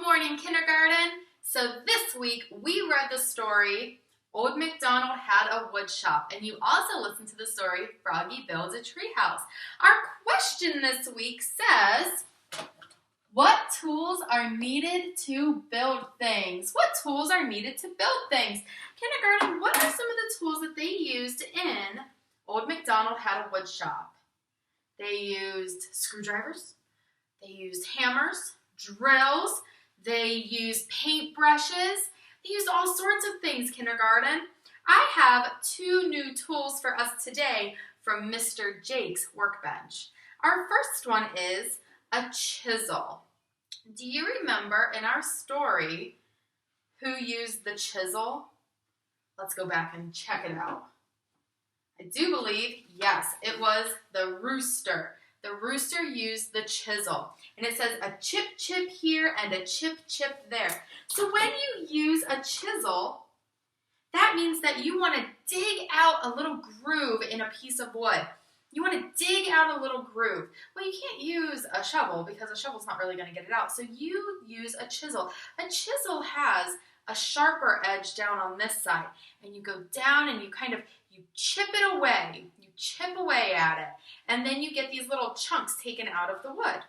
morning, kindergarten. So this week we read the story, Old MacDonald Had a Wood Shop, and you also listened to the story, Froggy Builds a Treehouse. Our question this week says, what tools are needed to build things? What tools are needed to build things? Kindergarten, what are some of the tools that they used in Old MacDonald Had a Wood Shop? They used screwdrivers, they used hammers, drills, they used paintbrushes, they used all sorts of things, kindergarten. I have two new tools for us today from Mr. Jake's workbench. Our first one is a chisel. Do you remember in our story who used the chisel? Let's go back and check it out. I do believe, yes, it was the rooster. The rooster used the chisel. And it says a chip chip here and a chip chip there. So when you use a chisel, that means that you want to dig out a little groove in a piece of wood. You want to dig out a little groove. Well, you can't use a shovel because a shovel's not really going to get it out. So you use a chisel. A chisel has a sharper edge down on this side. And you go down and you chip it away. You chip away at it. And then you get these little chunks taken out of the wood.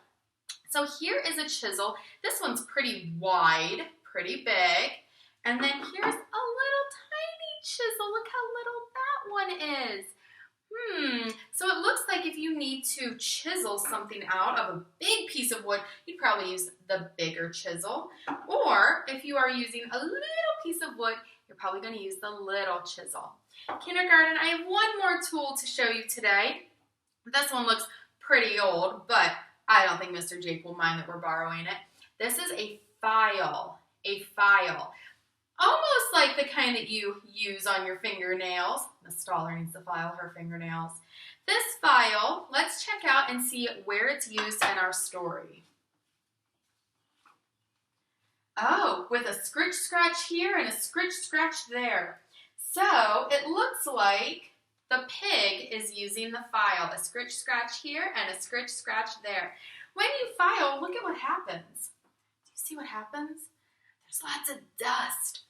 So here is a chisel. This one's pretty wide, pretty big. And then here's a little tiny chisel. Look how little that one is. So it looks like if you need to chisel something out of a big piece of wood, you'd probably use the bigger chisel. Or if you are using a little piece of wood, you're probably going to use the little chisel. Kindergarten, I have one more tool to show you today. This one looks pretty old, but I don't think Mr. Jake will mind that we're borrowing it. This is a file. A file. Almost like the kind that you use on your fingernails. Miss Stahler needs to file her fingernails. This file, let's check out and see where it's used in our story. Oh, with a scritch scratch here and a scritch scratch there. So it looks like the pig is using the file. A scritch scratch here and a scritch scratch there. When you file, look at what happens. Do you see what happens? There's lots of dust.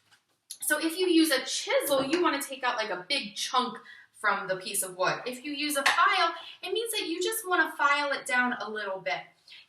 So if you use a chisel, you want to take out like a big chunk from the piece of wood. If you use a file, it means that you just want to file it down a little bit.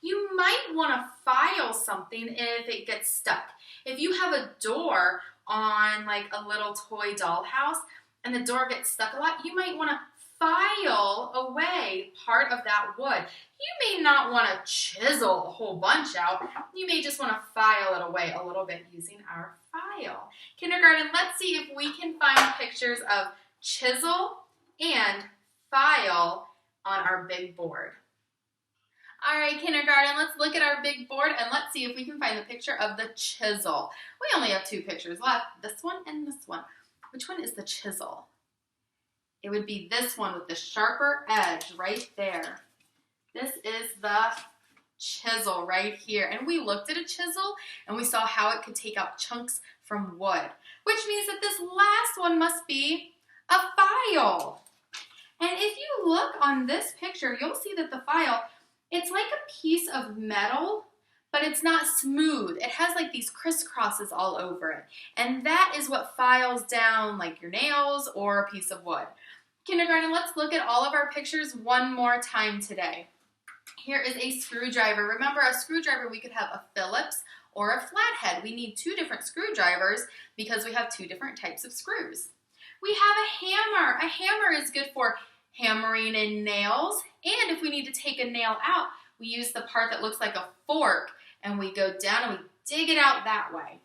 You might want to file something if it gets stuck. If you have a door on like a little toy dollhouse and the door gets stuck a lot, you might want to file away part of that wood. You may not want to chisel a whole bunch out. You may just want to file it away a little bit using our file. Kindergarten, let's see if we can find pictures of chisel and file on our big board. All right, kindergarten, let's look at our big board and let's see if we can find the picture of the chisel. We only have two pictures left, this one and this one. Which one is the chisel? It would be this one with the sharper edge right there. This is the chisel right here. And we looked at a chisel and we saw how it could take out chunks from wood, which means that this last one must be a file. And if you look on this picture, you'll see that the file, it's like a piece of metal, but it's not smooth. It has like these crisscrosses all over it. And that is what files down like your nails or a piece of wood. Kindergarten, let's look at all of our pictures one more time today. Here is a screwdriver. Remember, a screwdriver, we could have a Phillips or a flathead. We need two different screwdrivers because we have two different types of screws. We have a hammer. A hammer is good for hammering in nails. And if we need to take a nail out, we use the part that looks like a fork and we go down and we dig it out that way.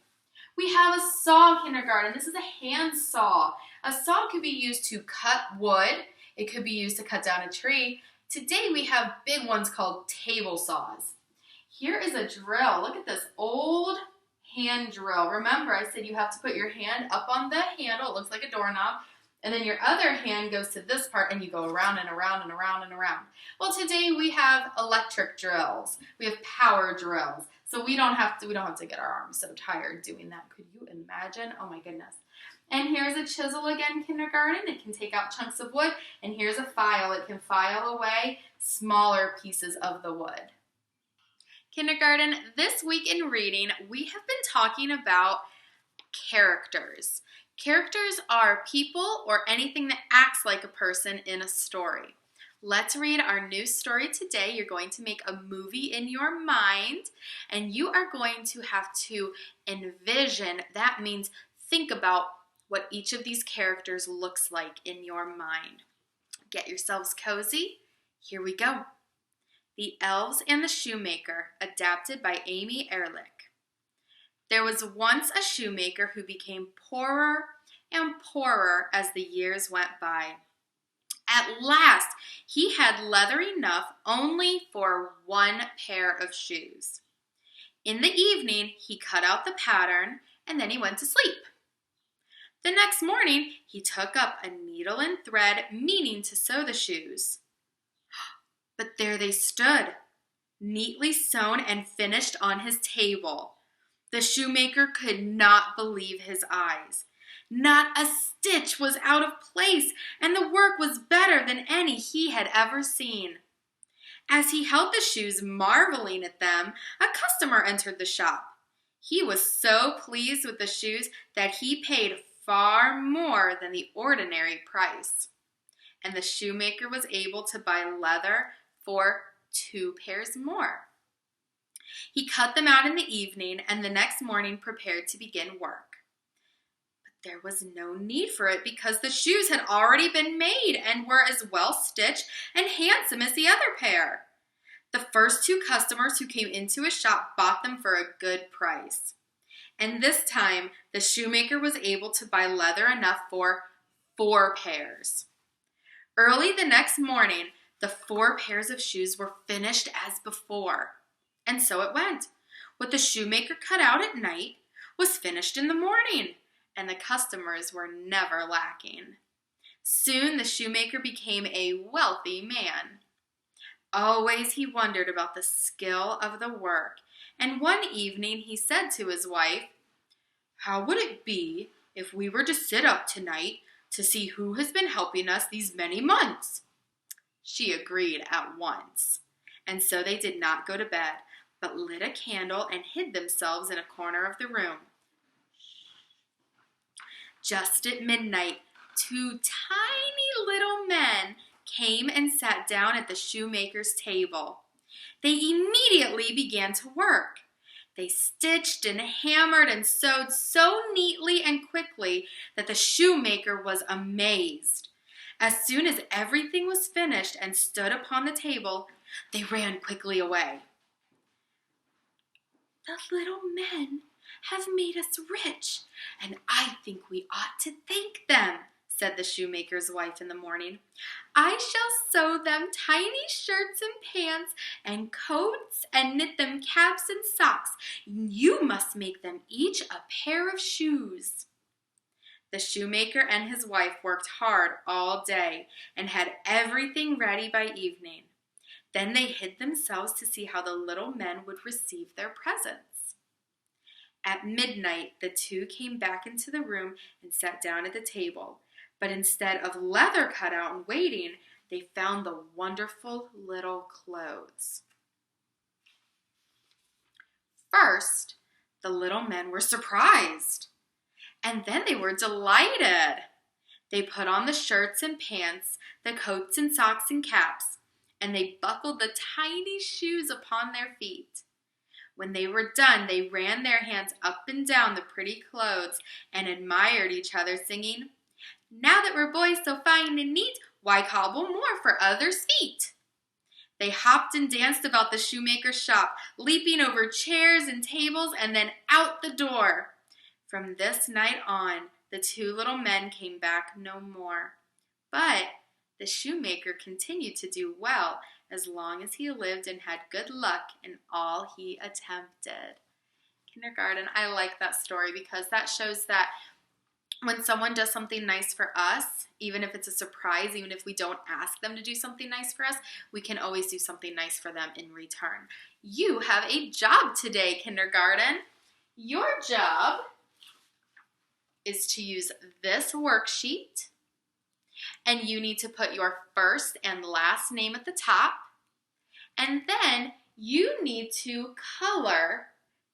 We have a saw, kindergarten. This is a hand saw. A saw could be used to cut wood. It could be used to cut down a tree. Today we have big ones called table saws. Here is a drill. Look at this old hand drill. Remember, I said you have to put your hand up on the handle. It looks like a doorknob. And then your other hand goes to this part and you go around and around and around and around. Well, today we have electric drills. We have power drills. So we don't have to get our arms so tired doing that. Could you imagine? Oh my goodness. And here's a chisel again, kindergarten. It can take out chunks of wood. And here's a file. It can file away smaller pieces of the wood. Kindergarten, this week in reading, we have been talking about characters. Characters are people or anything that acts like a person in a story. Let's read our new story today. You're going to make a movie in your mind, and you are going to have to envision. That means think about what each of these characters looks like in your mind. Get yourselves cozy. Here we go. The Elves and the Shoemaker, adapted by Amy Ehrlich. There was once a shoemaker who became poorer and poorer as the years went by. At last, he had leather enough only for one pair of shoes. In the evening, he cut out the pattern and then he went to sleep. The next morning, he took up a needle and thread, meaning to sew the shoes. But there they stood, neatly sewn and finished on his table. The shoemaker could not believe his eyes. Not a stitch was out of place, and the work was better than any he had ever seen. As he held the shoes, marveling at them, a customer entered the shop. He was so pleased with the shoes that he paid far more than the ordinary price. And the shoemaker was able to buy leather for 2 pairs more. He cut them out in the evening and the next morning prepared to begin work. But there was no need for it because the shoes had already been made and were as well stitched and handsome as the other pair. The first 2 customers who came into his shop bought them for a good price. And this time, the shoemaker was able to buy leather enough for 4 pairs. Early the next morning, the 4 pairs of shoes were finished as before. And so it went. What the shoemaker cut out at night was finished in the morning, and the customers were never lacking. Soon the shoemaker became a wealthy man. Always he wondered about the skill of the work, and one evening he said to his wife, "How would it be if we were to sit up tonight to see who has been helping us these many months?" She agreed at once, and so they did not go to bed, but lit a candle and hid themselves in a corner of the room. Just at midnight, 2 tiny little men came and sat down at the shoemaker's table. They immediately began to work. They stitched and hammered and sewed so neatly and quickly that the shoemaker was amazed. As soon as everything was finished and stood upon the table, they ran quickly away. "The little men have made us rich, and I think we ought to thank them," said the shoemaker's wife in the morning. "I shall sew them tiny shirts and pants and coats and knit them caps and socks. You must make them each a pair of shoes." The shoemaker and his wife worked hard all day and had everything ready by evening. Then they hid themselves to see how the little men would receive their presents. At midnight, the 2 came back into the room and sat down at the table. But instead of leather cut out and waiting, they found the wonderful little clothes. First, the little men were surprised. And then they were delighted. They put on the shirts and pants, the coats and socks and caps, and they buckled the tiny shoes upon their feet. When they were done, they ran their hands up and down the pretty clothes and admired each other, singing, "Now that we're boys so fine and neat, why cobble more for others' feet?" They hopped and danced about the shoemaker's shop, leaping over chairs and tables and then out the door. From this night on, the 2 little men came back no more. But the shoemaker continued to do well as long as he lived and had good luck in all he attempted. Kindergarten, I like that story because that shows that when someone does something nice for us, even if it's a surprise, even if we don't ask them to do something nice for us, we can always do something nice for them in return. You have a job today, Kindergarten. Your job is to use this worksheet, and you need to put your first and last name at the top, and then you need to color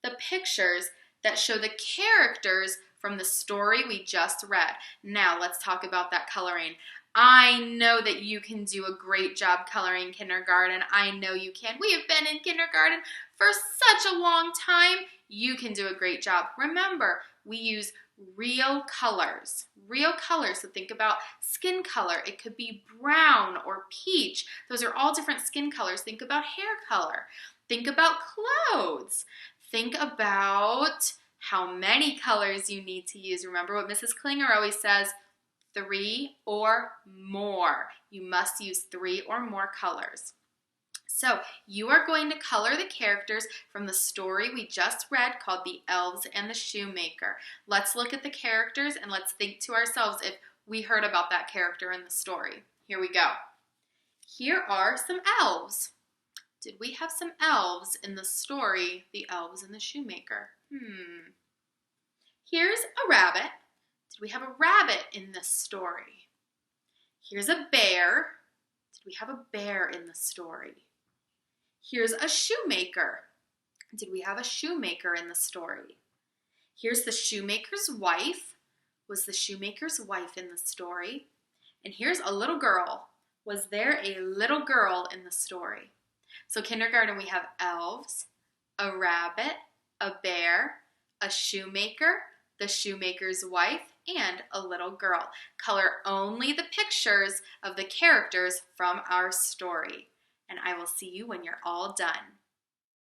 the pictures that show the characters from the story we just read. Now let's talk about that coloring. I know that you can do a great job coloring kindergarten. I know you can. We have been in kindergarten for such a long time. You can do a great job. Remember, we use real colors. Real colors. So think about skin color. It could be brown or peach. Those are all different skin colors. Think about hair color. Think about clothes. Think about how many colors you need to use. Remember what Mrs. Klinger always says, 3 or more. You must use 3 or more colors. So you are going to color the characters from the story we just read called The Elves and the Shoemaker. Let's look at the characters and let's think to ourselves if we heard about that character in the story. Here we go. Here are some elves. Did we have some elves in the story, The Elves and the Shoemaker? Here's a rabbit. Did we have a rabbit in this story? Here's a bear. Did we have a bear in the story? Here's a shoemaker. Did we have a shoemaker in the story? Here's the shoemaker's wife. Was the shoemaker's wife in the story? And here's a little girl. Was there a little girl in the story? So kindergarten, we have elves, a rabbit, a bear, a shoemaker, the shoemaker's wife, and a little girl. Color only the pictures of the characters from our story. And I will see you when you're all done.